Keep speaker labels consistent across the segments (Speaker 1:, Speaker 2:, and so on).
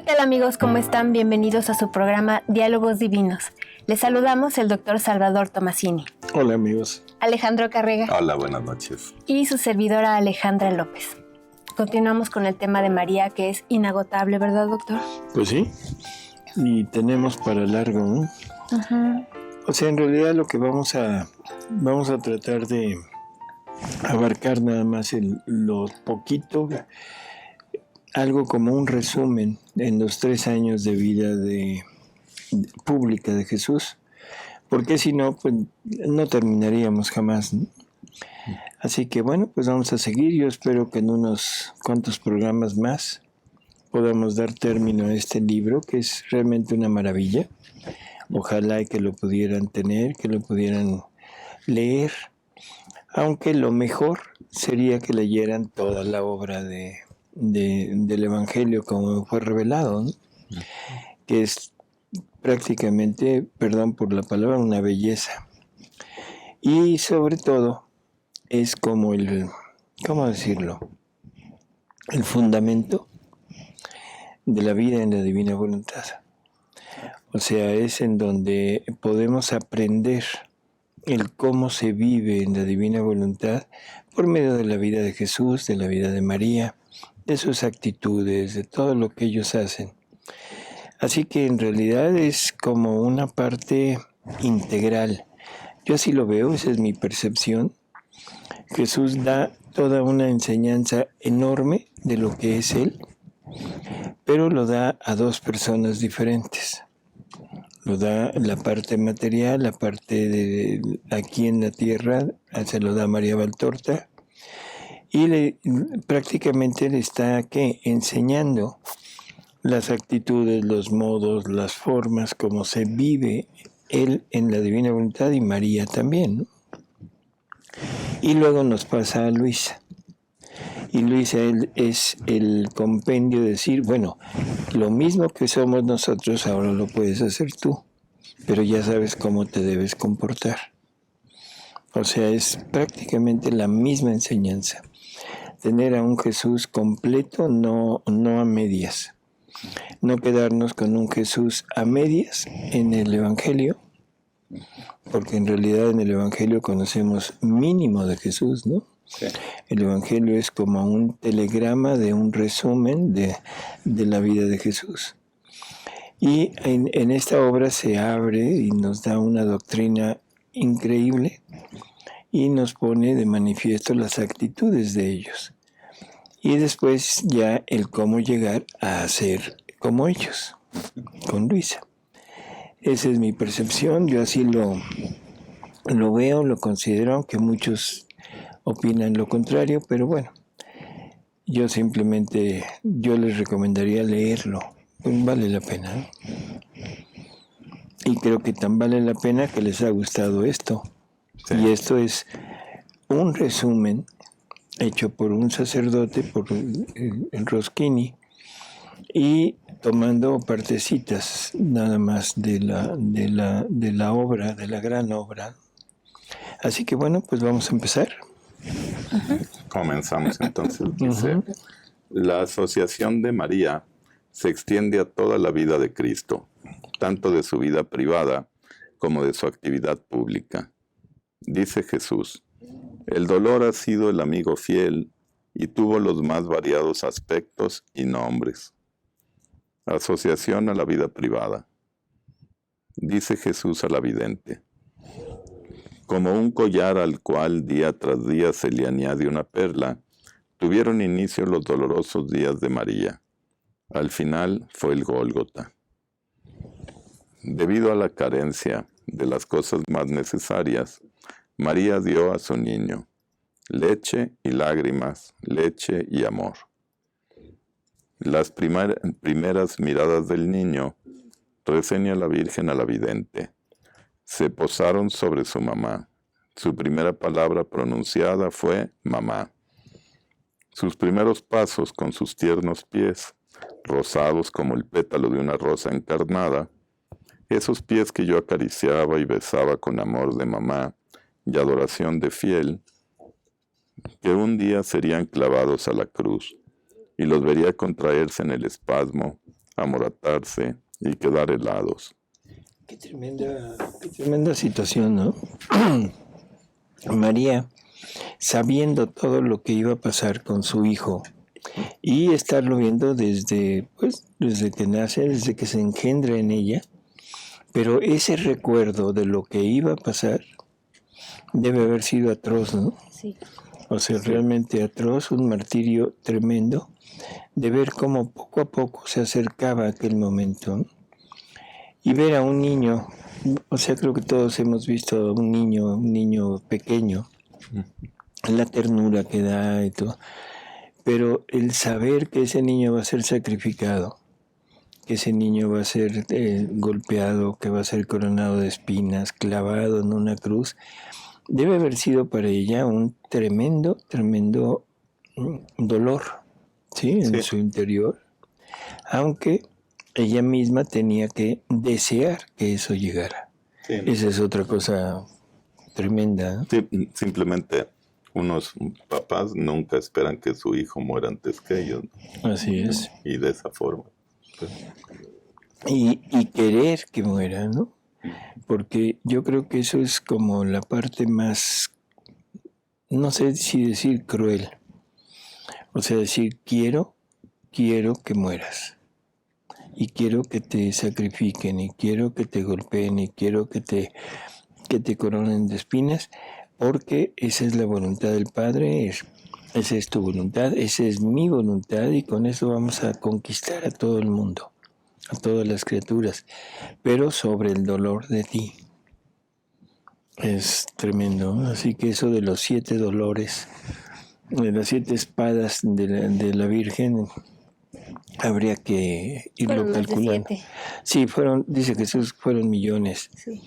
Speaker 1: tal amigos? ¿Cómo están? Bienvenidos a su programa Diálogos Divinos. Les saludamos el doctor Salvador Tomasini.
Speaker 2: Hola amigos.
Speaker 1: Alejandro Carrega.
Speaker 3: Hola, buenas noches.
Speaker 1: Y su servidora Alejandra López. Continuamos con el tema de María, que es inagotable, ¿verdad, doctor?
Speaker 2: Pues sí, y tenemos para largo, ¿no?
Speaker 1: Uh-huh.
Speaker 2: O sea, en realidad lo que vamos a tratar de abarcar nada más lo poquito, algo como un resumen en los 3 años de vida pública de Jesús, porque si no, pues no terminaríamos jamás, ¿no? Así que bueno, pues vamos a seguir. Yo espero que en unos cuantos programas más podamos dar término a este libro, que es realmente una maravilla. Ojalá que lo pudieran tener, que lo pudieran leer, aunque lo mejor sería que leyeran toda la obra del Evangelio como fue revelado, ¿no? Que es prácticamente, perdón por la palabra, una belleza. Y sobre todo es como ¿cómo decirlo? El fundamento de la vida en la divina voluntad. O sea, es en donde podemos aprender el cómo se vive en la divina voluntad por medio de la vida de Jesús, de la vida de María, de sus actitudes, de todo lo que ellos hacen. Así que en realidad es como una parte integral. Yo así lo veo, esa es mi percepción. Jesús da toda una enseñanza enorme de lo que es Él, pero lo da a 2 personas diferentes. Lo da la parte material, la parte de aquí en la tierra, se lo da a María Valtorta, y prácticamente le está enseñando las actitudes, los modos, las formas, como se vive Él en la divina voluntad y María también, ¿no? Y luego nos pasa a Luisa. Y Luisa es el compendio de decir, bueno, lo mismo que somos nosotros ahora lo puedes hacer tú, pero ya sabes cómo te debes comportar. O sea, es prácticamente la misma enseñanza. Tener a un Jesús completo, no a medias. No quedarnos con un Jesús a medias en el Evangelio, porque en realidad en el Evangelio conocemos mínimo de Jesús, ¿no?
Speaker 3: Sí.
Speaker 2: El Evangelio es como un telegrama de un resumen de la vida de Jesús. Y en esta obra se abre y nos da una doctrina increíble y nos pone de manifiesto las actitudes de ellos. Y después ya el cómo llegar a ser como ellos, con Luisa. Esa es mi percepción, yo así lo veo, lo considero, aunque muchos opinan lo contrario, pero bueno, yo les recomendaría leerlo, vale la pena, ¿no? Y creo que tan vale la pena que les ha gustado esto. Sí. Y esto es un resumen hecho por un sacerdote, por el Roschini, y tomando partecitas nada más de la obra, de la gran obra. Así que bueno, pues vamos a empezar.
Speaker 3: Uh-huh. Comenzamos entonces. Dice, la asociación de María se extiende a toda la vida de Cristo, tanto de su vida privada como de su actividad pública. Dice Jesús, el dolor ha sido el amigo fiel y tuvo los más variados aspectos y nombres. Asociación a la vida privada. Dice Jesús a la vidente, como un collar al cual día tras día se le añade una perla, tuvieron inicio los dolorosos días de María. Al final fue el Gólgota. Debido a la carencia de las cosas más necesarias, María dio a su niño leche y lágrimas, leche y amor. Las primeras miradas del niño, reseña la Virgen a la vidente, se posaron sobre su mamá. Su primera palabra pronunciada fue mamá. Sus primeros pasos con sus tiernos pies, rosados como el pétalo de una rosa encarnada, esos pies que yo acariciaba y besaba con amor de mamá y adoración de fiel, que un día serían clavados a la cruz, y los vería contraerse en el espasmo amoratarse y quedar helados.
Speaker 2: Qué tremenda situación, ¿no? María, sabiendo todo lo que iba a pasar con su hijo y estarlo viendo desde que nace, desde que se engendra en ella, pero ese recuerdo de lo que iba a pasar debe haber sido atroz, ¿no?
Speaker 1: Sí.
Speaker 2: O sea, realmente atroz, un martirio tremendo, de ver cómo poco a poco se acercaba aquel momento, ¿no? Y ver a un niño, o sea, creo que todos hemos visto a un niño pequeño, la ternura que da y todo, pero el saber que ese niño va a ser sacrificado, que ese niño va a ser golpeado, que va a ser coronado de espinas, clavado en una cruz, debe haber sido para ella un tremendo dolor, ¿sí? En su interior, aunque ella misma tenía que desear que eso llegara. Sí. Esa es otra cosa tremenda, ¿no?
Speaker 3: Sí, simplemente unos papás nunca esperan que su hijo muera antes que ellos, ¿no?
Speaker 2: Así es.
Speaker 3: Y de esa forma. Pues.
Speaker 2: Y querer que muera, ¿no? Porque yo creo que eso es como la parte más, no sé si decir cruel. O sea, decir, quiero que mueras. Y quiero que te sacrifiquen, y quiero que te golpeen, y quiero que te coronen de espinas, porque esa es la voluntad del Padre, esa es tu voluntad, esa es mi voluntad, y con eso vamos a conquistar a todo el mundo, a todas las criaturas, pero sobre el dolor de ti. Es tremendo, ¿no? Así que eso de los 7 dolores, de las 7 espadas de la Virgen, habría que irlo calculando. Sí, dice Jesús, fueron millones. Sí.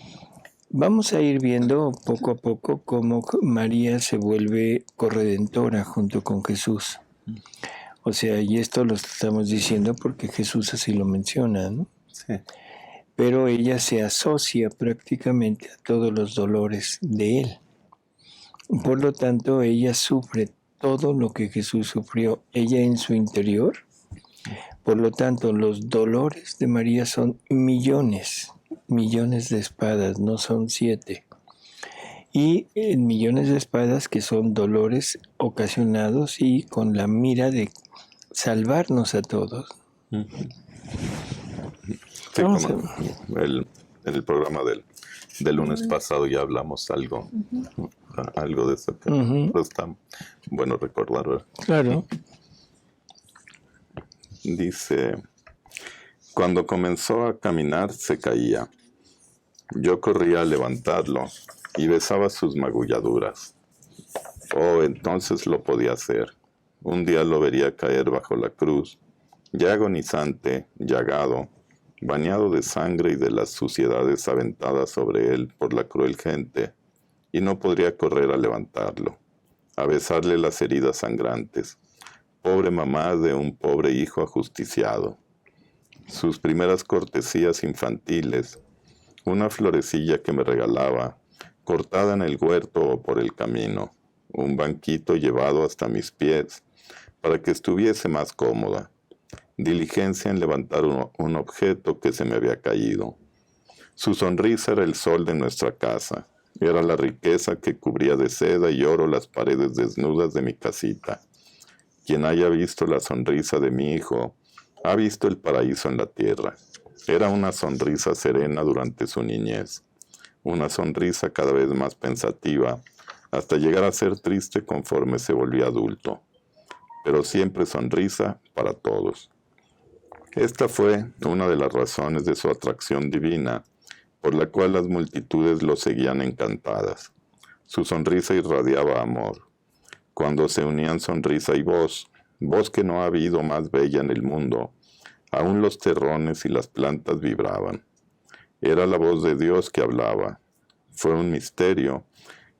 Speaker 2: Vamos a ir viendo poco a poco cómo María se vuelve corredentora junto con Jesús. O sea, y esto lo estamos diciendo porque Jesús así lo menciona, ¿no? Sí. Pero ella se asocia prácticamente a todos los dolores de él. Por lo tanto, ella sufre todo lo que Jesús sufrió, ella en su interior. Por lo tanto, los dolores de María son millones de espadas, no son 7. Y millones de espadas que son dolores ocasionados y con la mira de salvarnos a todos.
Speaker 3: Sí, como en el programa del lunes pasado ya hablamos algo de eso, pero está bueno recordar, ¿verdad?
Speaker 2: Claro.
Speaker 3: Dice, cuando comenzó a caminar se caía. Yo corría a levantarlo y besaba sus magulladuras. Oh, entonces lo podía hacer. Un día lo vería caer bajo la cruz, ya agonizante, llagado, bañado de sangre y de las suciedades aventadas sobre él por la cruel gente, y no podría correr a levantarlo, a besarle las heridas sangrantes. Pobre mamá de un pobre hijo ajusticiado. Sus primeras cortesías infantiles, una florecilla que me regalaba, cortada en el huerto o por el camino, un banquito llevado hasta mis pies, para que estuviese más cómoda, diligencia en levantar un objeto que se me había caído. Su sonrisa era el sol de nuestra casa, era la riqueza que cubría de seda y oro las paredes desnudas de mi casita. Quien haya visto la sonrisa de mi hijo, ha visto el paraíso en la tierra. Era una sonrisa serena durante su niñez, una sonrisa cada vez más pensativa, hasta llegar a ser triste conforme se volvía adulto, pero siempre sonrisa para todos. Esta fue una de las razones de su atracción divina, por la cual las multitudes lo seguían encantadas. Su sonrisa irradiaba amor. Cuando se unían sonrisa y voz que no ha habido más bella en el mundo, aún los terrones y las plantas vibraban. Era la voz de Dios que hablaba. Fue un misterio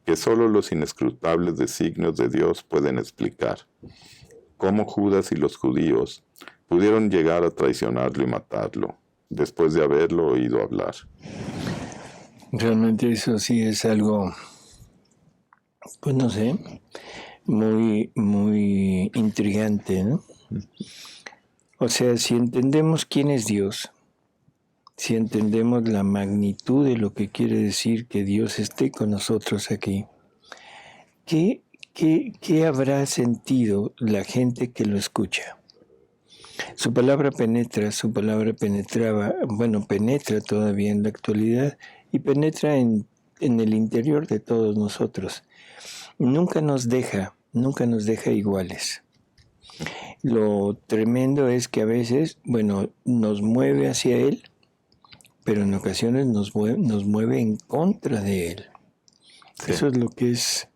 Speaker 3: que solo los inescrutables designios de Dios pueden explicar. Cómo Judas y los judíos pudieron llegar a traicionarlo y matarlo, después de haberlo oído hablar.
Speaker 2: Realmente eso sí es algo, pues no sé, muy intrigante, ¿no? O sea, si entendemos quién es Dios, si entendemos la magnitud de lo que quiere decir que Dios esté con nosotros aquí, ¿qué habrá sentido la gente que lo escucha? Su palabra penetraba, bueno, penetra todavía en la actualidad y penetra en el interior de todos nosotros. Nunca nos deja iguales. Lo tremendo es que a veces, bueno, nos mueve hacia Él, pero en ocasiones nos mueve en contra de Él. Sí. Eso es lo que es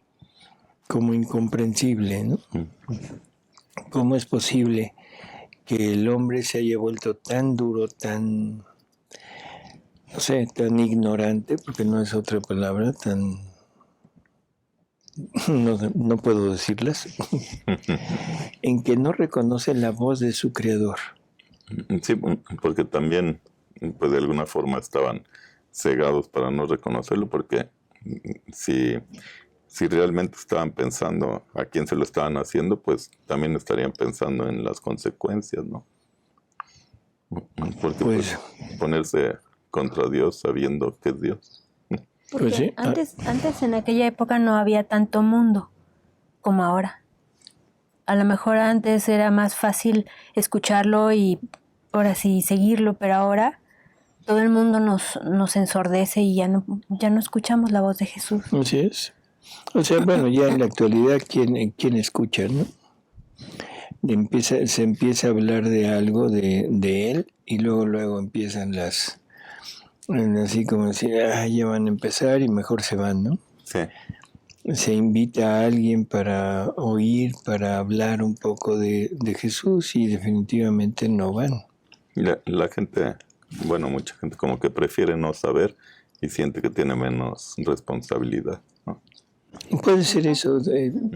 Speaker 2: como incomprensible, ¿no? ¿Cómo es posible que el hombre se haya vuelto tan duro, tan, no sé, tan ignorante, porque no es otra palabra, tan, no puedo decirlas, en que no reconoce la voz de su creador?
Speaker 3: Sí, porque también, pues de alguna forma estaban cegados para no reconocerlo, porque si realmente estaban pensando a quién se lo estaban haciendo, pues también estarían pensando en las consecuencias, ¿no? Porque pues ponerse contra Dios sabiendo que es Dios.
Speaker 1: Porque pues sí. Antes en aquella época no había tanto mundo como ahora. A lo mejor antes era más fácil escucharlo y ahora sí seguirlo, pero ahora todo el mundo nos ensordece y ya no escuchamos la voz de Jesús.
Speaker 2: Así es. O sea, bueno, ya en la actualidad, ¿quién escucha, no? Se empieza a hablar de algo de Él y luego empiezan así como decir, ya van a empezar y mejor se van, ¿no?
Speaker 3: Sí.
Speaker 2: Se invita a alguien para oír, para hablar un poco de Jesús y definitivamente no van.
Speaker 3: La gente, bueno, mucha gente como que prefiere no saber y siente que tiene menos responsabilidad, ¿no?
Speaker 2: Puede ser eso,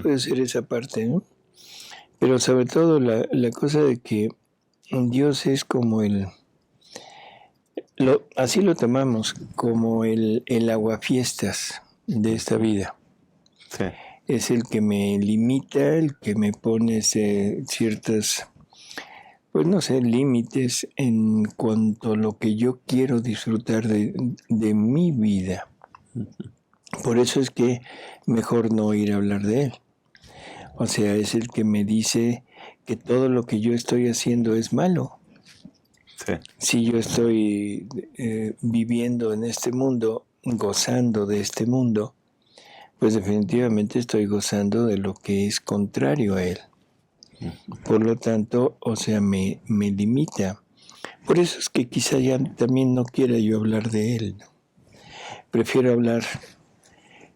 Speaker 2: puede ser esa parte, ¿no? Pero sobre todo la cosa de que Dios es como así lo tomamos, como el aguafiestas de esta vida.
Speaker 3: Sí.
Speaker 2: Es el que me limita, el que me pone ciertas, pues no sé, límites en cuanto a lo que yo quiero disfrutar de mi vida. Por eso es que mejor no ir a hablar de Él. O sea, es el que me dice que todo lo que yo estoy haciendo es malo.
Speaker 3: Sí.
Speaker 2: Si yo estoy viviendo en este mundo, gozando de este mundo, pues definitivamente estoy gozando de lo que es contrario a Él. Por lo tanto, o sea, me limita. Por eso es que quizá ya también no quiera yo hablar de Él, ¿no? Prefiero hablar,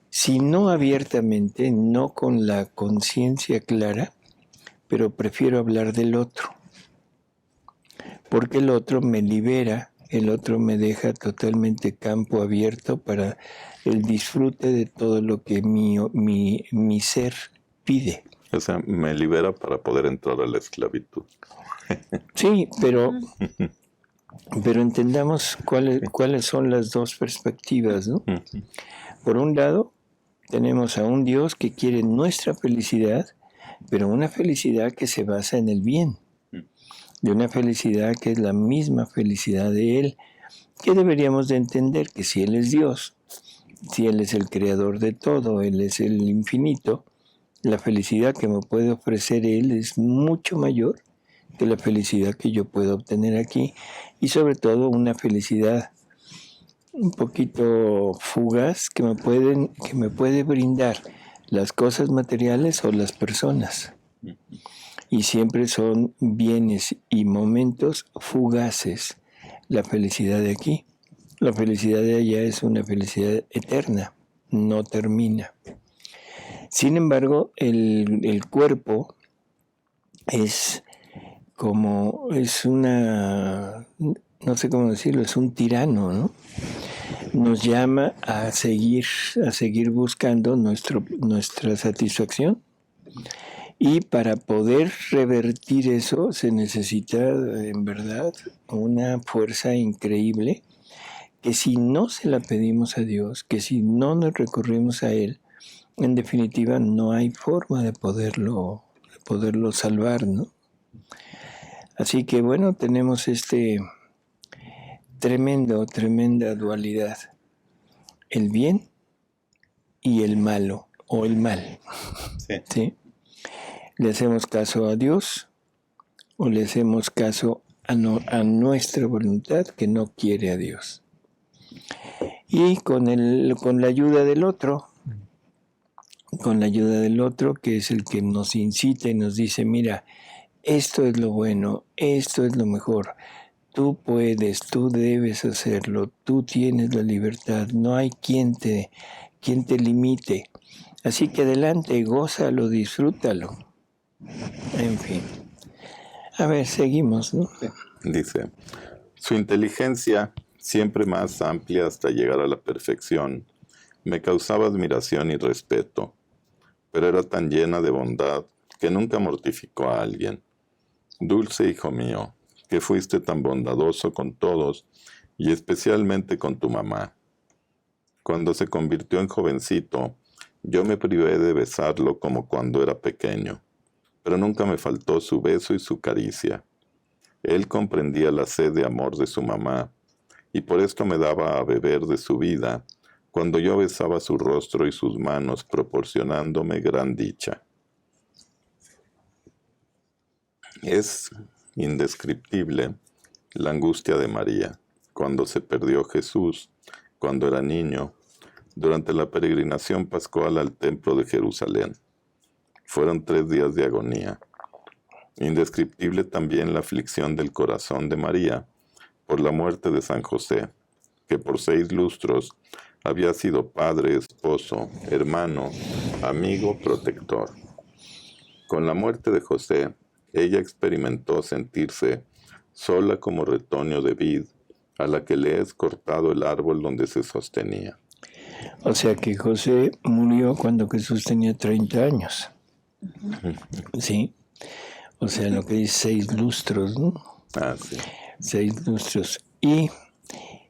Speaker 2: si no abiertamente, no con la conciencia clara, pero prefiero hablar del otro. Porque el otro me libera, el otro me deja totalmente campo abierto para el disfrute de todo lo que mi ser pide.
Speaker 3: O sea, me libera para poder entrar a la esclavitud.
Speaker 2: Sí, pero entendamos cuáles son las dos perspectivas, ¿no? Por un lado, tenemos a un Dios que quiere nuestra felicidad, pero una felicidad que se basa en el bien, de una felicidad que es la misma felicidad de Él, que deberíamos de entender que si Él es Dios, si Él es el creador de todo, Él es el infinito, la felicidad que me puede ofrecer Él es mucho mayor que la felicidad que yo puedo obtener aquí, y sobre todo una felicidad un poquito fugaz que me puede brindar las cosas materiales o las personas. Y siempre son bienes y momentos fugaces. La felicidad de aquí, la felicidad de allá es una felicidad eterna, no termina. Sin embargo, el cuerpo es una, no sé cómo decirlo, es un tirano, ¿no? Nos llama a seguir buscando nuestra satisfacción. Y para poder revertir eso se necesita, en verdad, una fuerza increíble que si no se la pedimos a Dios, que si no nos recurrimos a Él, en definitiva no hay forma de poderlo salvar, ¿no? Así que bueno, tenemos tremenda dualidad. El bien y el malo, o el mal.
Speaker 3: Sí.
Speaker 2: ¿Sí? ¿Le hacemos caso a Dios o le hacemos caso a nuestra voluntad que no quiere a Dios? Y con la ayuda del otro, que es el que nos incita y nos dice, mira, esto es lo bueno, esto es lo mejor, tú puedes, tú debes hacerlo, tú tienes la libertad, no hay quien te limite. Así que adelante, gózalo, disfrútalo. En fin. A ver, seguimos, ¿no?
Speaker 3: Dice, su inteligencia, siempre más amplia hasta llegar a la perfección, me causaba admiración y respeto, pero era tan llena de bondad que nunca mortificó a alguien. Dulce hijo mío, que fuiste tan bondadoso con todos y especialmente con tu mamá. Cuando se convirtió en jovencito, yo me privé de besarlo como cuando era pequeño, pero nunca me faltó su beso y su caricia. Él comprendía la sed de amor de su mamá, y por esto me daba a beber de su vida, cuando yo besaba su rostro y sus manos, proporcionándome gran dicha. Es indescriptible la angustia de María, cuando se perdió Jesús, cuando era niño, durante la peregrinación pascual al templo de Jerusalén. Fueron 3 días de agonía. Indescriptible también la aflicción del corazón de María por la muerte de San José, que por 6 lustros había sido padre, esposo, hermano, amigo, protector. Con la muerte de José, ella experimentó sentirse sola como retoño de vid, a la que le es cortado el árbol donde se sostenía.
Speaker 2: O sea que José murió cuando Jesús tenía 30 años. ¿Sí? O sea, lo que dice 6 lustros, ¿no?
Speaker 3: Ah, sí.
Speaker 2: 6 lustros. ¿Y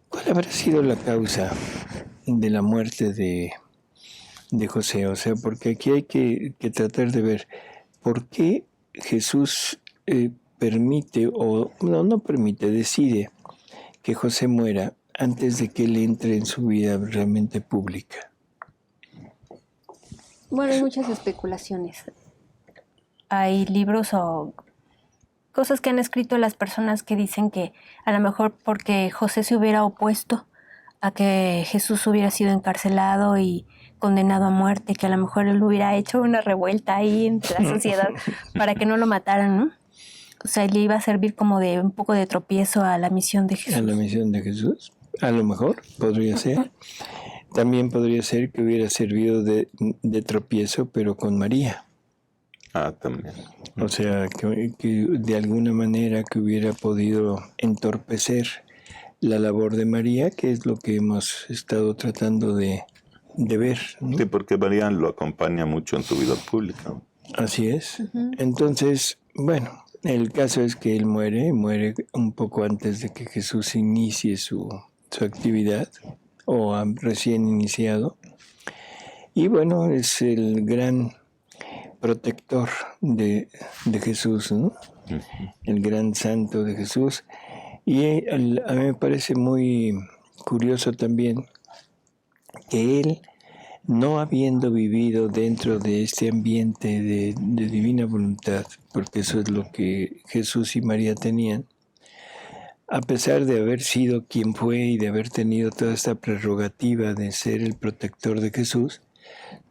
Speaker 2: cuál habrá sido la causa de la muerte de José? O sea, porque aquí hay que tratar de ver por qué Jesús permite, o no permite, decide que José muera antes de que él entre en su vida realmente pública.
Speaker 1: Bueno, hay muchas especulaciones. Hay libros o cosas que han escrito las personas que dicen que a lo mejor porque José se hubiera opuesto a que Jesús hubiera sido encarcelado y condenado a muerte, que a lo mejor él hubiera hecho una revuelta ahí entre la sociedad para que no lo mataran, ¿no? O sea, le iba a servir como de un poco de tropiezo a la misión de Jesús.
Speaker 2: A la misión de Jesús. A lo mejor podría ser. También podría ser que hubiera servido de tropiezo, pero con María.
Speaker 3: Ah, también.
Speaker 2: O sea, que de alguna manera que hubiera podido entorpecer la labor de María, que es lo que hemos estado tratando de ver, ¿no?
Speaker 3: Sí, porque María lo acompaña mucho en su vida pública.
Speaker 2: Así es. Entonces, bueno, el caso es que él muere un poco antes de que Jesús inicie su actividad, o recién iniciado. Y bueno, es el gran protector de Jesús, ¿no? El gran santo de Jesús. Y a mí me parece muy curioso también que él, no habiendo vivido dentro de este ambiente de divina voluntad, porque eso es lo que Jesús y María tenían, a pesar de haber sido quien fue y de haber tenido toda esta prerrogativa de ser el protector de Jesús,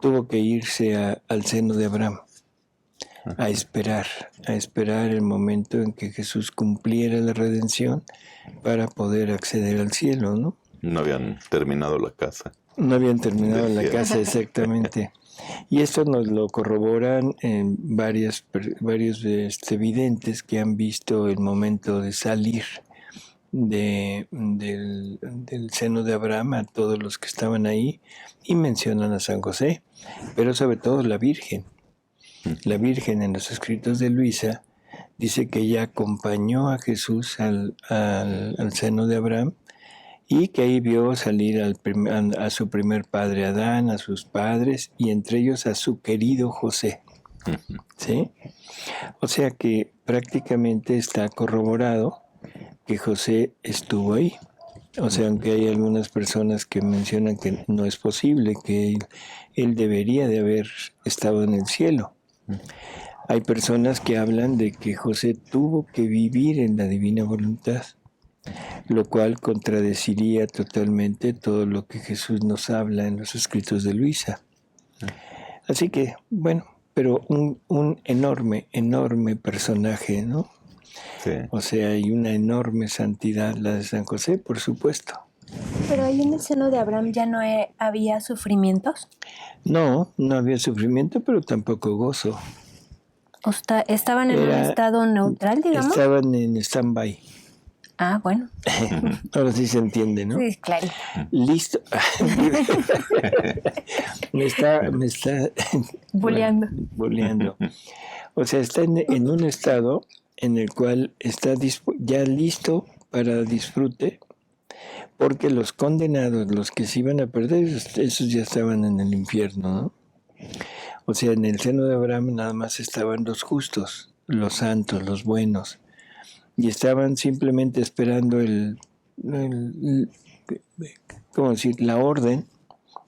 Speaker 2: tuvo que irse al seno de Abraham, a esperar el momento en que Jesús cumpliera la redención para poder acceder al cielo, ¿no?
Speaker 3: No habían terminado la casa.
Speaker 2: No habían terminado la casa, exactamente. Y esto nos lo corroboran en varios videntes que han visto el momento de salir del seno de Abraham a todos los que estaban ahí, y mencionan a San José, pero sobre todo la Virgen. La Virgen, en los escritos de Luisa, dice que ella acompañó a Jesús al seno de Abraham, y que ahí vio salir a su primer padre Adán, a sus padres, y entre ellos a su querido José. ¿Sí? O sea que prácticamente está corroborado que José estuvo ahí. O sea, aunque hay algunas personas que mencionan que no es posible, que él debería de haber estado en el cielo. Hay personas que hablan de que José tuvo que vivir en la divina voluntad, lo cual contradeciría totalmente todo lo que Jesús nos habla en los escritos de Luisa. Así que, bueno, pero un enorme, enorme personaje, ¿no?
Speaker 3: Sí.
Speaker 2: O sea, hay una enorme santidad, la de San José, por supuesto.
Speaker 1: Pero ahí en el seno de Abraham ya no había sufrimientos.
Speaker 2: No, no había sufrimiento, pero tampoco gozo.
Speaker 1: Estaban en un estado neutral, digamos.
Speaker 2: Estaban en stand-by.
Speaker 1: Ah, bueno.
Speaker 2: Ahora sí se entiende, ¿no?
Speaker 1: Sí, claro.
Speaker 2: Listo. me está
Speaker 1: Bulleando.
Speaker 2: Bulleando. O sea, está en un estado en el cual está ya listo para disfrute, porque los condenados, los que se iban a perder, esos ya estaban en el infierno, ¿no? O sea, en el seno de Abraham nada más estaban los justos, los santos, los buenos, y estaban simplemente esperando ¿cómo decir? La orden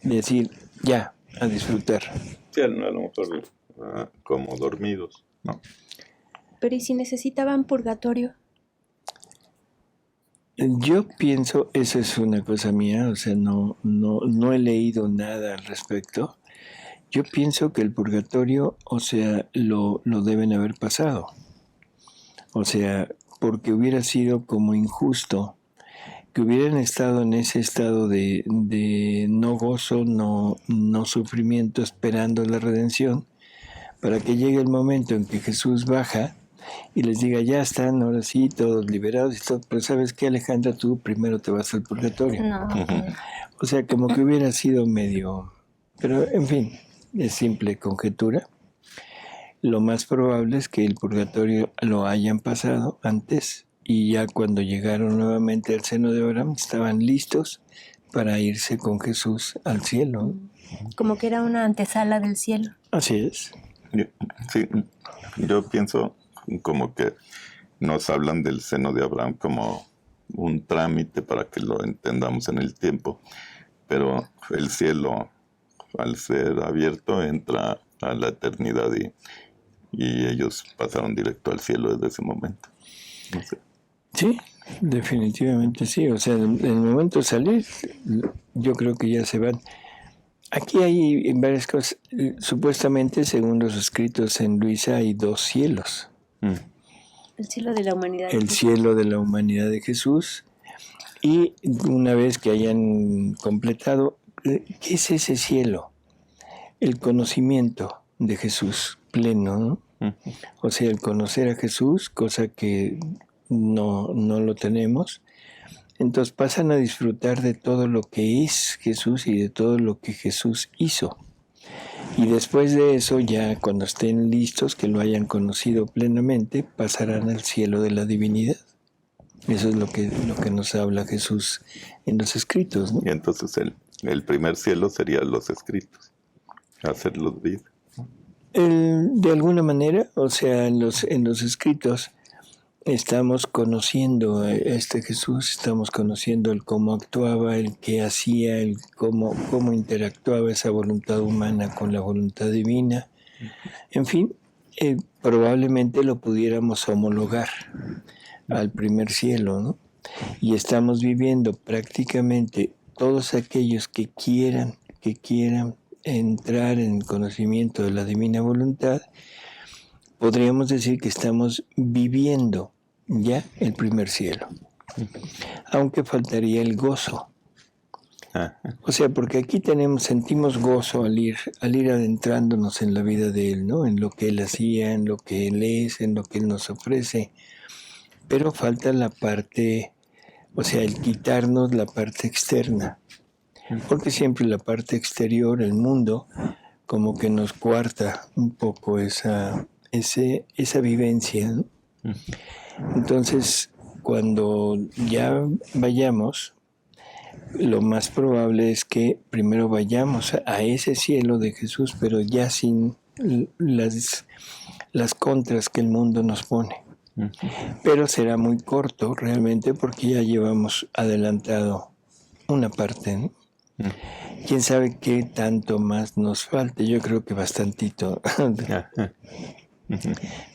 Speaker 2: de decir, ya, a disfrutar.
Speaker 3: Sí, a lo mejor como dormidos, ¿no?
Speaker 1: Pero ¿y si necesitaban purgatorio?
Speaker 2: Yo pienso, esa es una cosa mía, o sea, no he leído nada al respecto. Yo pienso que el purgatorio, o sea, lo deben haber pasado. O sea, porque hubiera sido como injusto que hubieran estado en ese estado de no gozo, no sufrimiento, esperando la redención, para que llegue el momento en que Jesús baja y les diga, ya están, ahora sí, todos liberados y todo, pero ¿sabes qué, Alejandra? Tú primero te vas al purgatorio.
Speaker 1: No.
Speaker 2: O sea, como que hubiera sido medio... Pero, en fin, es simple conjetura. Lo más probable es que el purgatorio lo hayan pasado antes y ya cuando llegaron nuevamente al seno de Abraham estaban listos para irse con Jesús al cielo.
Speaker 1: Como que era una antesala del cielo.
Speaker 2: Así es.
Speaker 3: Sí, yo pienso como que nos hablan del seno de Abraham como un trámite para que lo entendamos en el tiempo, pero el cielo, al ser abierto, entra a la eternidad y ellos pasaron directo al cielo desde ese momento. No sé.
Speaker 2: Sí, definitivamente sí. O sea, en el momento de salir, yo creo que ya se van. Aquí hay varias cosas. Supuestamente, según los escritos en Luisa, hay dos cielos.
Speaker 1: El cielo de la humanidad.
Speaker 2: El cielo de la humanidad de Jesús. Y una vez que hayan completado, ¿qué es ese cielo? El conocimiento de Jesús pleno, ¿no? O sea, el conocer a Jesús, cosa que no lo tenemos. Entonces pasan a disfrutar de todo lo que es Jesús y de todo lo que Jesús hizo. Y después de eso, ya cuando estén listos, que lo hayan conocido plenamente, pasarán al cielo de la divinidad. Eso es lo que nos habla Jesús en los escritos, ¿no?
Speaker 3: Y entonces el primer cielo sería los escritos, hacerlos vida.
Speaker 2: De alguna manera, o sea, en los escritos estamos conociendo a este Jesús, estamos conociendo el cómo actuaba, el qué hacía, el cómo interactuaba esa voluntad humana con la voluntad divina. En fin, probablemente lo pudiéramos homologar al primer cielo, ¿no? Y estamos viviendo prácticamente todos aquellos que quieran entrar en el conocimiento de la divina voluntad, podríamos decir que estamos viviendo ya el primer cielo. Aunque faltaría el gozo. O sea, porque aquí sentimos gozo al ir adentrándonos en la vida de Él, ¿no? En lo que Él hacía, en lo que Él es, en lo que Él nos ofrece. Pero falta la parte, o sea, el quitarnos la parte externa. Porque siempre la parte exterior, el mundo, como que nos coarta un poco esa vivencia, ¿no? Entonces, cuando ya vayamos, lo más probable es que primero vayamos a ese cielo de Jesús, pero ya sin las contras que el mundo nos pone. Pero será muy corto realmente porque ya llevamos adelantado una parte, ¿no? ¿Quién sabe qué tanto más nos falte? Yo creo que bastantito.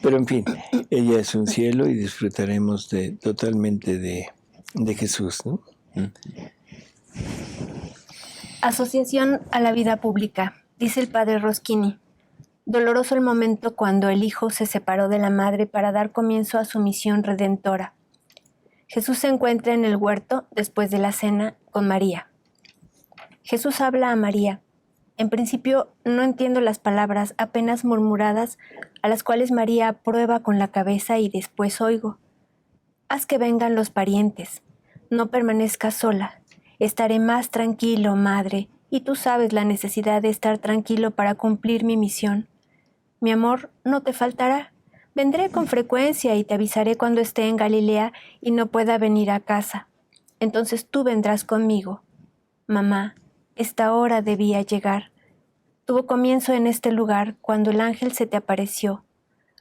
Speaker 2: Pero en fin, ella es un cielo y disfrutaremos totalmente de Jesús, ¿no?
Speaker 1: Asociación a la vida pública, dice el padre Roschini. Doloroso el momento cuando el hijo se separó de la madre para dar comienzo a su misión redentora. Jesús se encuentra en el huerto después de la cena con María. Jesús habla a María. En principio no entiendo las palabras apenas murmuradas a las cuales María aprueba con la cabeza y después oigo. Haz que vengan los parientes. No permanezcas sola. Estaré más tranquilo, madre, y tú sabes la necesidad de estar tranquilo para cumplir mi misión. Mi amor no te faltará. Vendré con frecuencia y te avisaré cuando esté en Galilea y no pueda venir a casa. Entonces tú vendrás conmigo. Mamá, esta hora debía llegar. Tuvo comienzo en este lugar cuando el ángel se te apareció.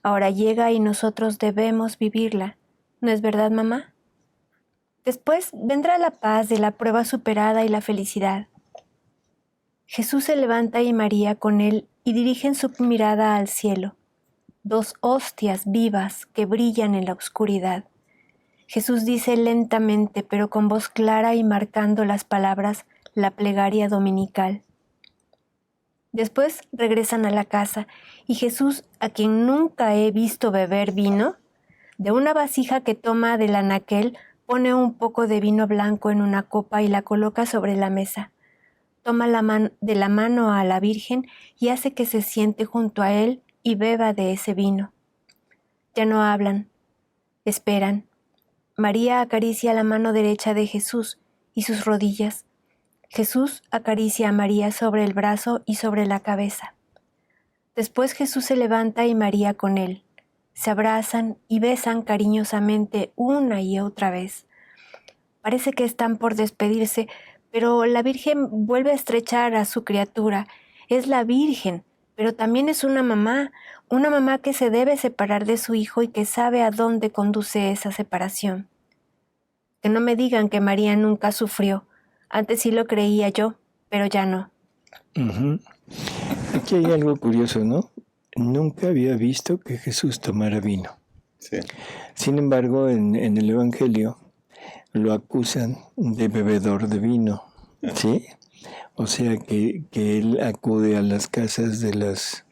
Speaker 1: Ahora llega y nosotros debemos vivirla. ¿No es verdad, mamá? Después vendrá la paz de la prueba superada y la felicidad. Jesús se levanta y María con él y dirigen su mirada al cielo. Dos hostias vivas que brillan en la oscuridad. Jesús dice lentamente, pero con voz clara y marcando las palabras, la plegaria dominical. Después regresan a la casa y Jesús, a quien nunca he visto beber vino, de una vasija que toma del anaquel, pone un poco de vino blanco en una copa y la coloca sobre la mesa. Toma de la mano a la Virgen y hace que se siente junto a él y beba de ese vino. Ya no hablan, esperan. María acaricia la mano derecha de Jesús y sus rodillas. Jesús acaricia a María sobre el brazo y sobre la cabeza. Después Jesús se levanta y María con él. Se abrazan y besan cariñosamente una y otra vez. Parece que están por despedirse, pero la Virgen vuelve a estrechar a su criatura. Es la Virgen, pero también es una mamá que se debe separar de su hijo y que sabe a dónde conduce esa separación. Que no me digan que María nunca sufrió. Antes sí lo creía yo, pero ya no.
Speaker 2: Aquí hay algo curioso, ¿no? Nunca había visto que Jesús tomara vino.
Speaker 3: Sí.
Speaker 2: Sin embargo, en el Evangelio lo acusan de bebedor de vino, ¿sí? O sea que él acude a las casas de las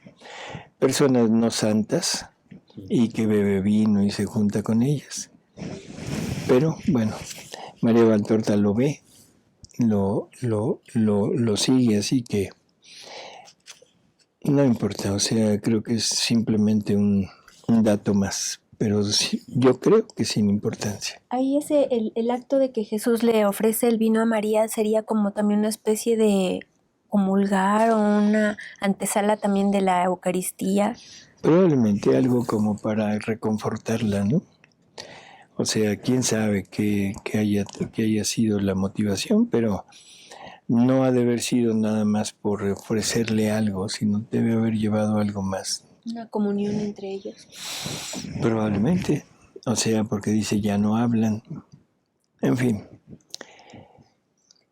Speaker 2: personas no santas y que bebe vino y se junta con ellas. Pero, bueno, María Valtorta lo ve, lo sigue, así que no importa, o sea, creo que es simplemente un dato más, pero sí, yo creo que sin importancia.
Speaker 1: Ahí el acto de que Jesús le ofrece el vino a María sería como también una especie de comulgar o una antesala también de la Eucaristía.
Speaker 2: Probablemente algo como para reconfortarla, ¿no? O sea, quién sabe qué haya sido la motivación, pero no ha de haber sido nada más por ofrecerle algo, sino debe haber llevado algo más.
Speaker 1: Una comunión entre ellos.
Speaker 2: Probablemente, o sea, porque dice ya no hablan. En fin.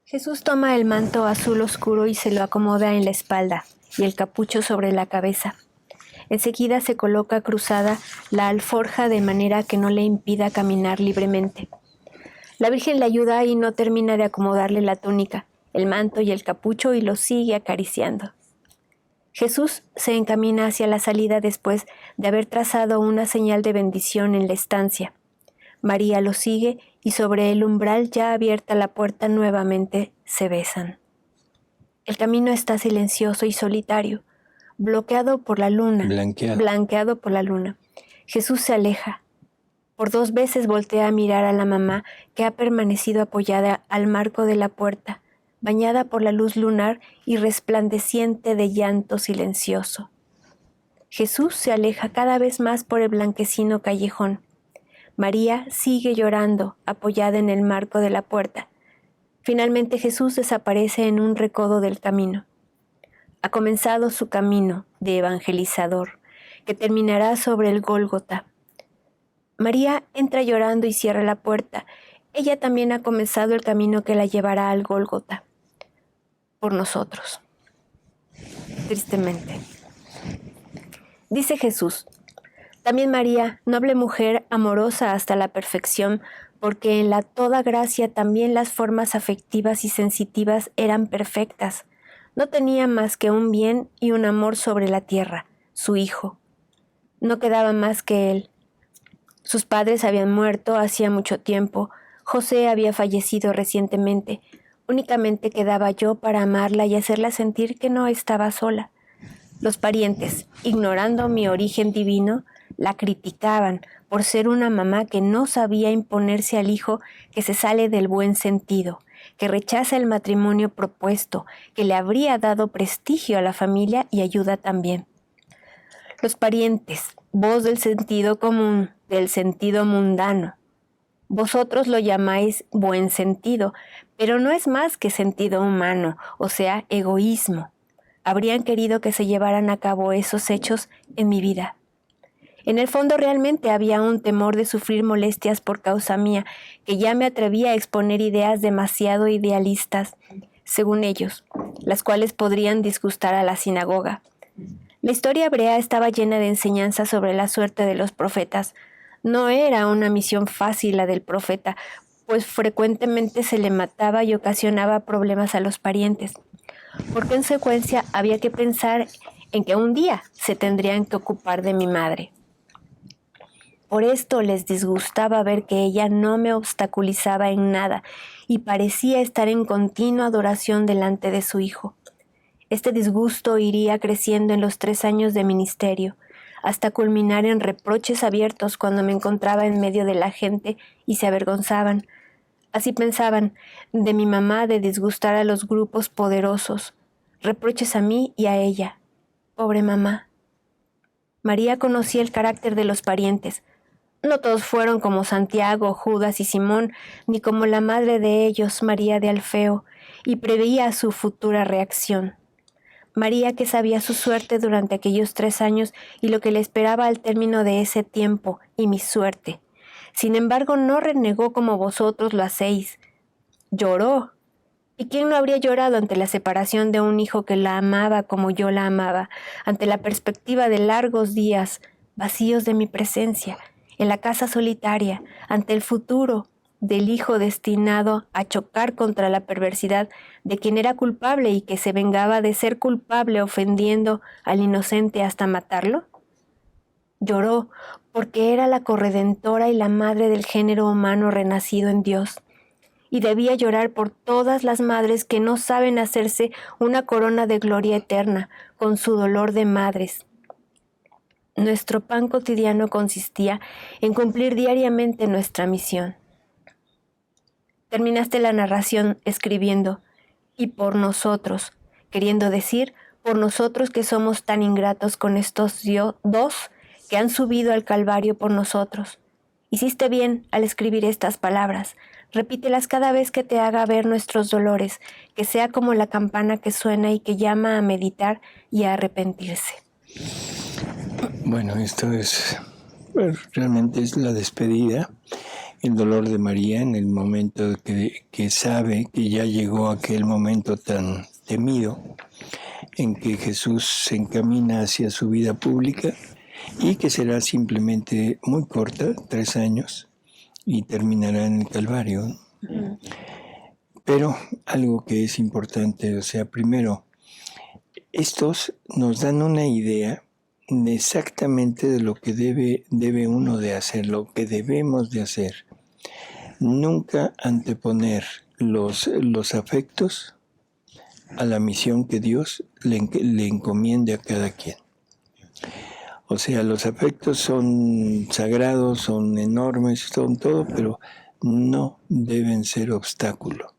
Speaker 1: Jesús toma el manto azul oscuro y se lo acomoda en la espalda y el capucho sobre la cabeza. Enseguida se coloca cruzada la alforja de manera que no le impida caminar libremente. La Virgen le ayuda y no termina de acomodarle la túnica, el manto y el capucho y lo sigue acariciando. Jesús se encamina hacia la salida después de haber trazado una señal de bendición en la estancia. María lo sigue y sobre el umbral ya abierta la puerta nuevamente se besan. El camino está silencioso y solitario, bloqueado por la luna, blanqueado por la luna. Jesús se aleja. Por 2 veces voltea a mirar a la mamá que ha permanecido apoyada al marco de la puerta, bañada por la luz lunar y resplandeciente de llanto silencioso. Jesús se aleja cada vez más por el blanquecino callejón. María sigue llorando, apoyada en el marco de la puerta. Finalmente Jesús desaparece en un recodo del camino. ha comenzado su camino de evangelizador, que terminará sobre el Gólgota. María entra llorando y cierra la puerta. Ella también ha comenzado el camino que la llevará al Gólgota. Por nosotros. Tristemente. Dice Jesús: también María, noble mujer, amorosa hasta la perfección, porque en la toda gracia también las formas afectivas y sensitivas eran perfectas. No tenía más que un bien y un amor sobre la tierra, su hijo. No quedaba más que él. Sus padres habían muerto hacía mucho tiempo. José había fallecido recientemente. Únicamente quedaba yo para amarla y hacerla sentir que no estaba sola. Los parientes, ignorando mi origen divino, la criticaban por ser una mamá que no sabía imponerse al hijo, que se sale del buen sentido, que rechaza el matrimonio propuesto, que le habría dado prestigio a la familia y ayuda también. Los parientes, vos del sentido común, del sentido mundano. Vosotros lo llamáis buen sentido, pero no es más que sentido humano, o sea, egoísmo. Habrían querido que se llevaran a cabo esos hechos en mi vida. En el fondo realmente había un temor de sufrir molestias por causa mía, que ya me atrevía a exponer ideas demasiado idealistas, según ellos, las cuales podrían disgustar a la sinagoga. La historia hebrea estaba llena de enseñanzas sobre la suerte de los profetas. No era una misión fácil la del profeta, pues frecuentemente se le mataba y ocasionaba problemas a los parientes. Por consecuencia, había que pensar en que un día se tendrían que ocupar de mi madre. Por esto les disgustaba ver que ella no me obstaculizaba en nada y parecía estar en continua adoración delante de su hijo. Este disgusto iría creciendo en los 3 años de ministerio, hasta culminar en reproches abiertos cuando me encontraba en medio de la gente y se avergonzaban. Así pensaban, de mi mamá de disgustar a los grupos poderosos, reproches a mí y a ella. Pobre mamá. María conocía el carácter de los parientes. No todos fueron como Santiago, Judas y Simón, ni como la madre de ellos, María de Alfeo, y preveía su futura reacción. María, que sabía su suerte durante aquellos 3 años y lo que le esperaba al término de ese tiempo, y mi suerte. Sin embargo, no renegó como vosotros lo hacéis. Lloró. ¿Y quién no habría llorado ante la separación de un hijo que la amaba como yo la amaba, ante la perspectiva de largos días vacíos de mi presencia, en la casa solitaria, ante el futuro del hijo destinado a chocar contra la perversidad de quien era culpable y que se vengaba de ser culpable ofendiendo al inocente hasta matarlo? Lloró porque era la corredentora y la madre del género humano renacido en Dios, y debía llorar por todas las madres que no saben hacerse una corona de gloria eterna con su dolor de madres. Nuestro pan cotidiano consistía en cumplir diariamente nuestra misión. Terminaste la narración escribiendo, y por nosotros, queriendo decir, por nosotros que somos tan ingratos con estos dos que han subido al Calvario por nosotros. Hiciste bien al escribir estas palabras. Repítelas cada vez que te haga ver nuestros dolores, que sea como la campana que suena y que llama a meditar y a arrepentirse.
Speaker 2: Bueno, esto realmente es la despedida, el dolor de María en el momento que sabe que ya llegó aquel momento tan temido en que Jesús se encamina hacia su vida pública y que será simplemente muy corta, 3 años, y terminará en el Calvario. Pero algo que es importante, o sea, primero, estos nos dan una idea de exactamente de lo que debe uno de hacer, lo que debemos de hacer. Nunca anteponer los afectos a la misión que Dios le encomiende a cada quien. O sea, los afectos son sagrados, son enormes, son todo, pero no deben ser obstáculo.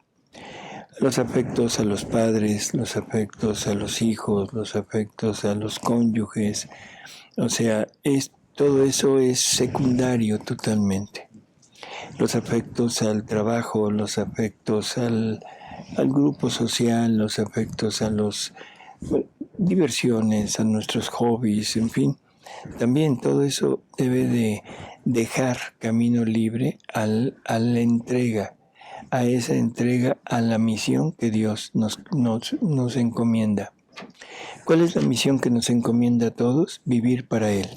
Speaker 2: Los afectos a los padres, los afectos a los hijos, los afectos a los cónyuges, o sea, todo eso es secundario totalmente. Los afectos al trabajo, los afectos al grupo social, los afectos a los diversiones, a nuestros hobbies, en fin. También todo eso debe de dejar camino libre a la entrega, a esa entrega, a la misión que Dios nos encomienda. ¿Cuál es la misión que nos encomienda a todos? Vivir para Él.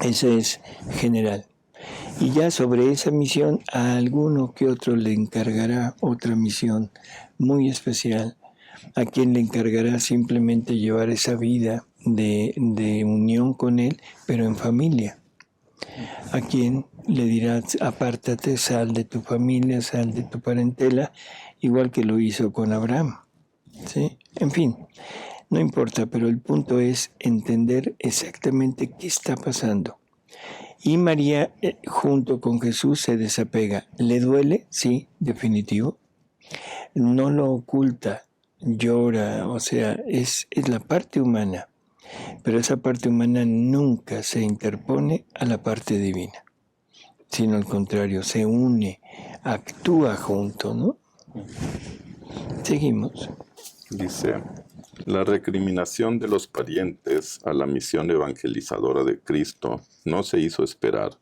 Speaker 2: Esa es general. Y ya sobre esa misión a alguno que otro le encargará otra misión muy especial, a quien le encargará simplemente llevar esa vida de unión con Él, pero en familia. A quien le dirá, apártate, sal de tu familia, sal de tu parentela, igual que lo hizo con Abraham. ¿Sí? En fin, no importa, pero el punto es entender exactamente qué está pasando. Y María, junto con Jesús, se desapega. ¿Le duele? Sí, definitivo. No lo oculta, llora, o sea, es la parte humana. Pero esa parte humana nunca se interpone a la parte divina, sino al contrario, se une, actúa junto, ¿no? Seguimos.
Speaker 3: Dice, la recriminación de los parientes a la misión evangelizadora de Cristo no se hizo esperar,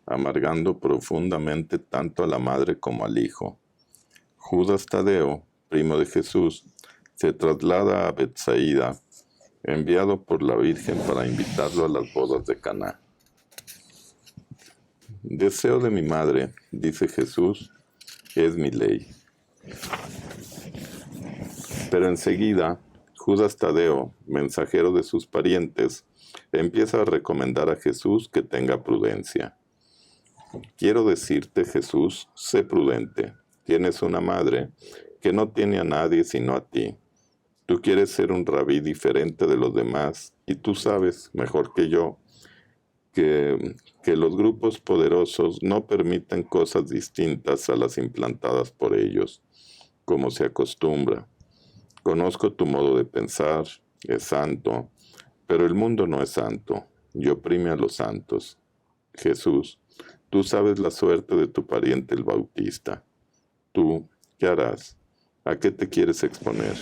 Speaker 3: amargando profundamente tanto a la madre como al hijo. Judas Tadeo, primo de Jesús, se traslada a Betsaida, enviado por la Virgen para invitarlo a las bodas de Caná. Deseo de mi madre, dice Jesús, es mi ley. Pero enseguida, Judas Tadeo, mensajero de sus parientes, empieza a recomendar a Jesús que tenga prudencia. Quiero decirte, Jesús, sé prudente. Tienes una madre que no tiene a nadie sino a ti. Tú quieres ser un rabí diferente de los demás y tú sabes, mejor que yo, que los grupos poderosos no permiten cosas distintas a las implantadas por ellos, como se acostumbra. Conozco tu modo de pensar, es santo, pero el mundo no es santo y oprime a los santos. Jesús, tú sabes la suerte de tu pariente el Bautista. ¿Tú qué harás? ¿A qué te quieres exponer?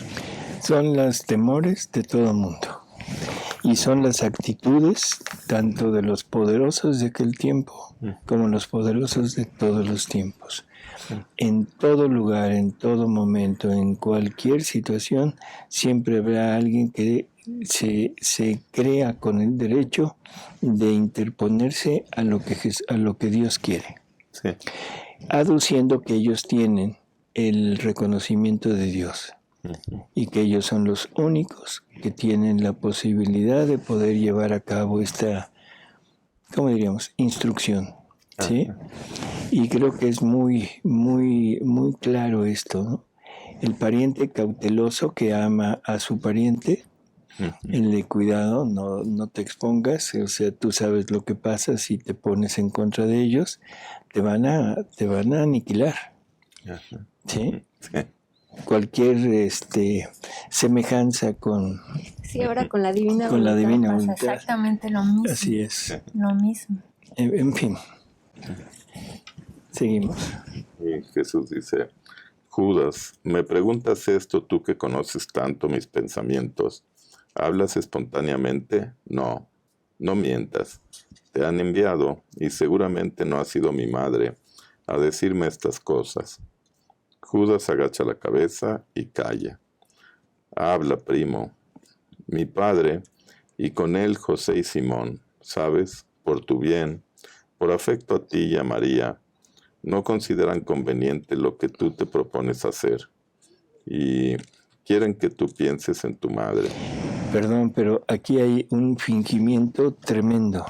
Speaker 2: Son los temores de todo el mundo y son las actitudes tanto de los poderosos de aquel tiempo como los poderosos de todos los tiempos. En todo lugar, en todo momento, en cualquier situación, siempre habrá alguien que se crea con el derecho de interponerse a lo que Dios quiere,
Speaker 3: Sí.
Speaker 2: aduciendo que ellos tienen el reconocimiento de Dios y que ellos son los únicos que tienen la posibilidad de poder llevar a cabo esta, ¿cómo diríamos?, instrucción. ¿Sí? Y creo que es muy, muy, muy claro esto, ¿no? El pariente cauteloso que ama a su pariente, el de cuidado, no te expongas, o sea, tú sabes lo que pasa si te pones en contra de ellos, te van a aniquilar. ¿Sí?
Speaker 3: Sí.
Speaker 2: Cualquier semejanza con...
Speaker 1: Sí, ahora con la divina
Speaker 2: con la
Speaker 1: voluntad
Speaker 2: divina
Speaker 1: pasa
Speaker 2: voluntad.
Speaker 1: exactamente lo mismo.
Speaker 2: Así es.
Speaker 1: Lo mismo.
Speaker 2: En fin. Seguimos.
Speaker 3: Y Jesús dice, Judas, ¿me preguntas esto tú que conoces tanto mis pensamientos? ¿Hablas espontáneamente? No, no mientas. Te han enviado, y seguramente no ha sido mi madre, a decirme estas cosas. Judas agacha la cabeza y calla. Habla, primo. Mi padre, y con él José y Simón, ¿sabes? Por tu bien, por afecto a ti y a María, no consideran conveniente lo que tú te propones hacer y quieren que tú pienses en tu madre.
Speaker 2: Perdón, pero aquí hay un fingimiento tremendo.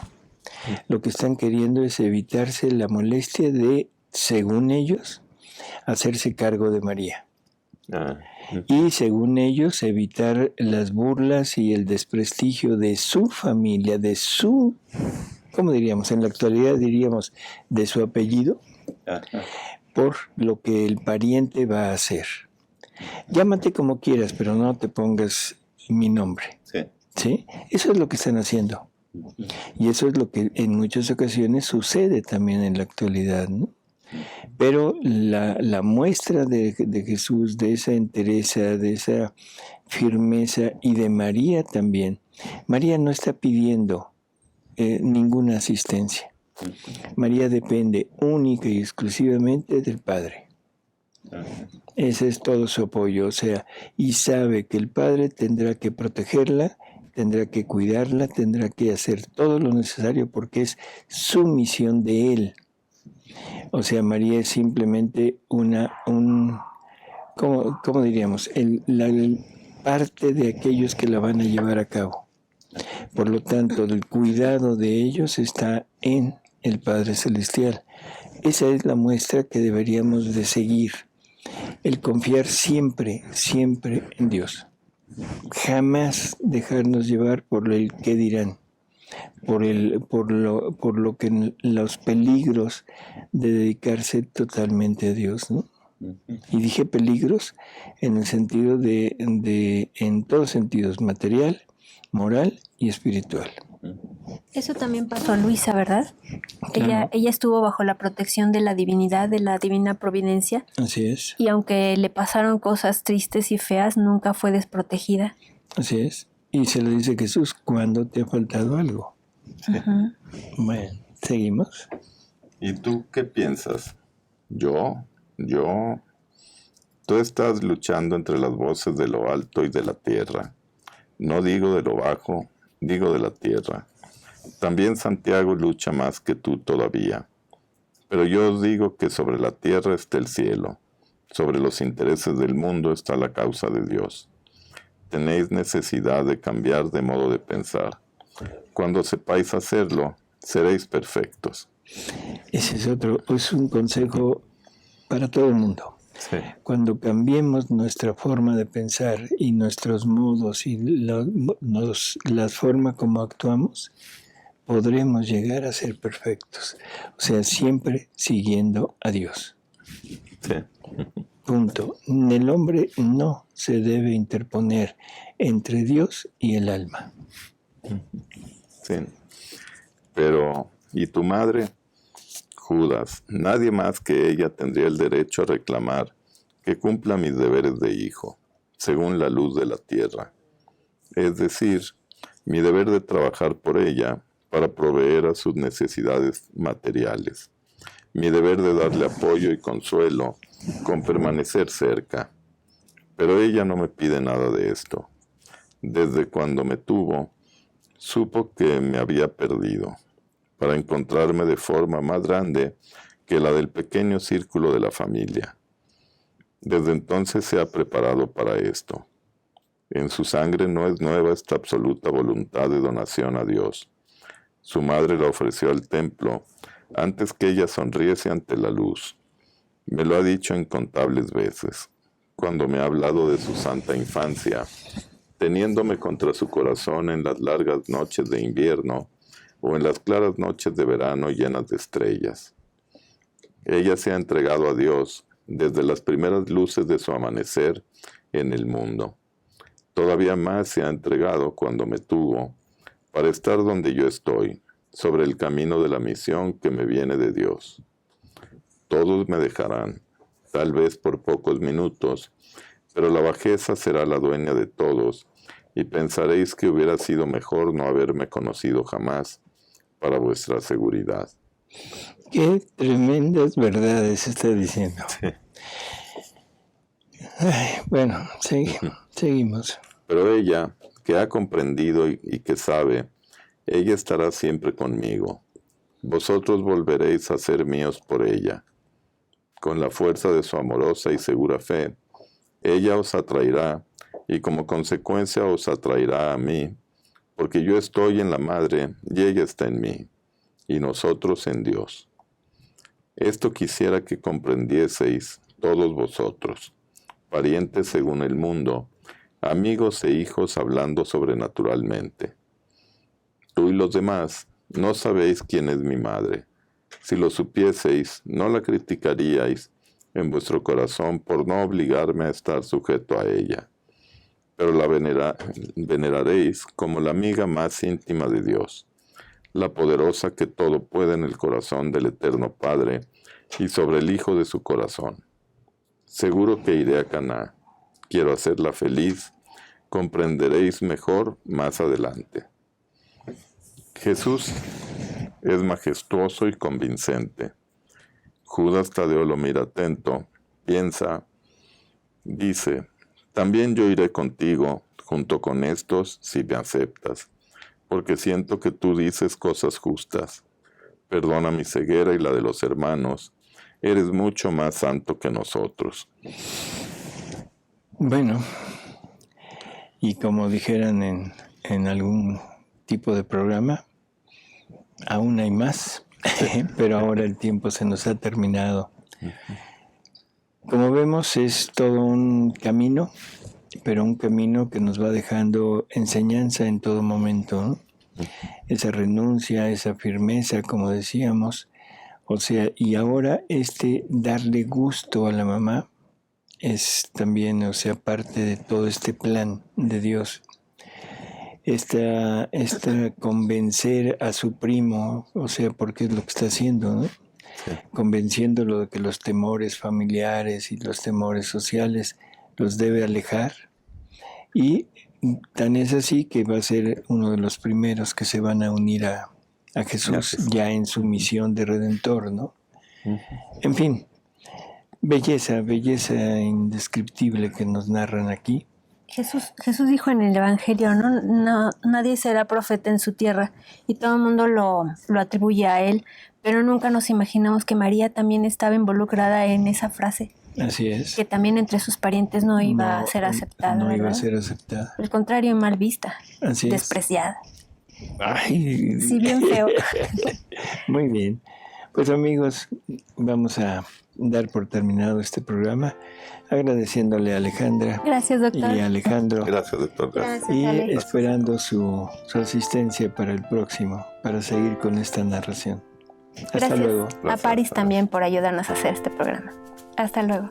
Speaker 2: Lo que están queriendo es evitarse la molestia de, según ellos, hacerse cargo de María. Y según ellos, evitar las burlas y el desprestigio de su familia, de su, ¿cómo diríamos? En la actualidad diríamos de su apellido, por lo que el pariente va a hacer. Llámate como quieras, pero no te pongas mi nombre.
Speaker 3: Sí.
Speaker 2: ¿Sí? Eso es lo que están haciendo. Y eso es lo que en muchas ocasiones sucede también en la actualidad, ¿no? Pero la muestra de Jesús, de esa entereza, de esa firmeza, y de María también. María no está pidiendo ninguna asistencia. María depende única y exclusivamente del Padre. Ese es todo su apoyo, o sea, y sabe que el Padre tendrá que protegerla, tendrá que cuidarla, tendrá que hacer todo lo necesario porque es su misión de Él. O sea, María es simplemente ¿cómo diríamos? La parte de aquellos que la van a llevar a cabo. Por lo tanto, el cuidado de ellos está en el Padre Celestial. Esa es la muestra que deberíamos de seguir. El confiar siempre, siempre en Dios. Jamás dejarnos llevar por el qué dirán, por lo que los peligros de dedicarse totalmente a Dios, ¿no? Y dije peligros en el sentido en todos sentidos, material, moral y espiritual.
Speaker 1: Eso también pasó a Luisa, ¿verdad?
Speaker 2: Claro.
Speaker 1: Ella estuvo bajo la protección de la divinidad, de la divina providencia.
Speaker 2: Así es.
Speaker 1: Y aunque le pasaron cosas tristes y feas, nunca fue desprotegida.
Speaker 2: Así es. Y se le dice a Jesús, ¿cuándo te ha faltado algo?
Speaker 1: Uh-huh.
Speaker 2: Bueno, seguimos.
Speaker 3: ¿Y tú qué piensas? Yo, tú estás luchando entre las voces de lo alto y de la tierra. No digo de lo bajo, digo de la tierra. También Santiago lucha más que tú todavía. Pero yo os digo que sobre la tierra está el cielo, sobre los intereses del mundo está la causa de Dios. Tenéis necesidad de cambiar de modo de pensar. Cuando sepáis hacerlo, seréis perfectos.
Speaker 2: Ese es un consejo para todo el mundo.
Speaker 3: Sí.
Speaker 2: Cuando cambiemos nuestra forma de pensar y nuestros modos y la forma como actuamos, podremos llegar a ser perfectos. O sea, siempre siguiendo a Dios.
Speaker 3: Sí.
Speaker 2: Punto. El hombre no se debe interponer entre Dios y el alma.
Speaker 3: Sí. Pero, ¿y tu madre? Judas, nadie más que ella tendría el derecho a reclamar que cumpla mis deberes de hijo, según la luz de la tierra. Es decir, mi deber de trabajar por ella para proveer a sus necesidades materiales. Mi deber de darle apoyo y consuelo con permanecer cerca. Pero ella no me pide nada de esto. Desde cuando me tuvo, supo que me había perdido, para encontrarme de forma más grande que la del pequeño círculo de la familia. Desde entonces se ha preparado para esto. En su sangre no es nueva esta absoluta voluntad de donación a Dios. Su madre la ofreció al templo antes que ella sonriese ante la luz. Me lo ha dicho incontables veces, cuando me ha hablado de su santa infancia, teniéndome contra su corazón en las largas noches de invierno o en las claras noches de verano llenas de estrellas. Ella se ha entregado a Dios desde las primeras luces de su amanecer en el mundo. Todavía más se ha entregado cuando me tuvo, para estar donde yo estoy, sobre el camino de la misión que me viene de Dios. Todos me dejarán, tal vez por pocos minutos, pero la bajeza será la dueña de todos, y pensaréis que hubiera sido mejor no haberme conocido jamás, para vuestra seguridad.
Speaker 2: Qué tremendas verdades está diciendo.
Speaker 3: Sí.
Speaker 2: Ay, bueno, seguimos.
Speaker 3: Pero ella, que ha comprendido y que sabe, ella estará siempre conmigo. Vosotros volveréis a ser míos por ella. Con la fuerza de su amorosa y segura fe, ella os atraerá, y como consecuencia os atraerá a mí, porque yo estoy en la madre y ella está en mí, y nosotros en Dios. Esto quisiera que comprendieseis todos vosotros, parientes según el mundo, amigos e hijos hablando sobrenaturalmente. Tú y los demás no sabéis quién es mi madre. Si lo supieseis, no la criticaríais en vuestro corazón por no obligarme a estar sujeto a ella. Pero la veneraréis como la amiga más íntima de Dios, la poderosa que todo puede en el corazón del Eterno Padre, y sobre el hijo de su corazón. Seguro que iré a Caná. Quiero hacerla feliz. Comprenderéis mejor más adelante. Jesús es majestuoso y convincente. Judas Tadeo lo mira atento, piensa, dice, también yo iré contigo, junto con estos, si me aceptas, porque siento que tú dices cosas justas. Perdona mi ceguera y la de los hermanos. Eres mucho más santo que nosotros.
Speaker 2: Bueno, y como dijeran en algún tipo de programa, aún hay más, pero ahora el tiempo se nos ha terminado. Como vemos, es todo un camino, pero un camino que nos va dejando enseñanza en todo momento, ¿no? Esa renuncia, esa firmeza, como decíamos, o sea, y ahora darle gusto a la mamá es también, o sea, parte de todo este plan de Dios. Esta convencer a su primo, o sea, porque es lo que está haciendo, ¿no? Sí. Convenciéndolo de que los temores familiares y los temores sociales los debe alejar. Y tan es así que va a ser uno de los primeros que se van a unir a Jesús ya en su misión de Redentor, ¿no? Uh-huh. En fin, belleza indescriptible que nos narran aquí.
Speaker 1: Jesús dijo en el Evangelio, no, nadie será profeta en su tierra, y todo el mundo lo atribuye a él, pero nunca nos imaginamos que María también estaba involucrada en esa frase.
Speaker 2: Así es.
Speaker 1: Que también entre sus parientes no iba a ser aceptada.
Speaker 2: No
Speaker 1: ¿verdad?
Speaker 2: iba a ser aceptada.
Speaker 1: Al contrario, mal vista.
Speaker 2: Así
Speaker 1: despreciada.
Speaker 2: Ay.
Speaker 1: Sí, bien feo.
Speaker 2: Muy bien. Pues amigos, vamos a dar por terminado este programa, agradeciéndole a Alejandra.
Speaker 1: Gracias, doctor.
Speaker 2: Y a Alejandro.
Speaker 3: Gracias, doctor.
Speaker 1: Gracias,
Speaker 2: y
Speaker 1: Alex.
Speaker 2: esperando su asistencia para el próximo, para seguir con esta narración. Hasta
Speaker 1: Gracias
Speaker 2: luego.
Speaker 1: a Paris también por ayudarnos a hacer este programa. Hasta luego.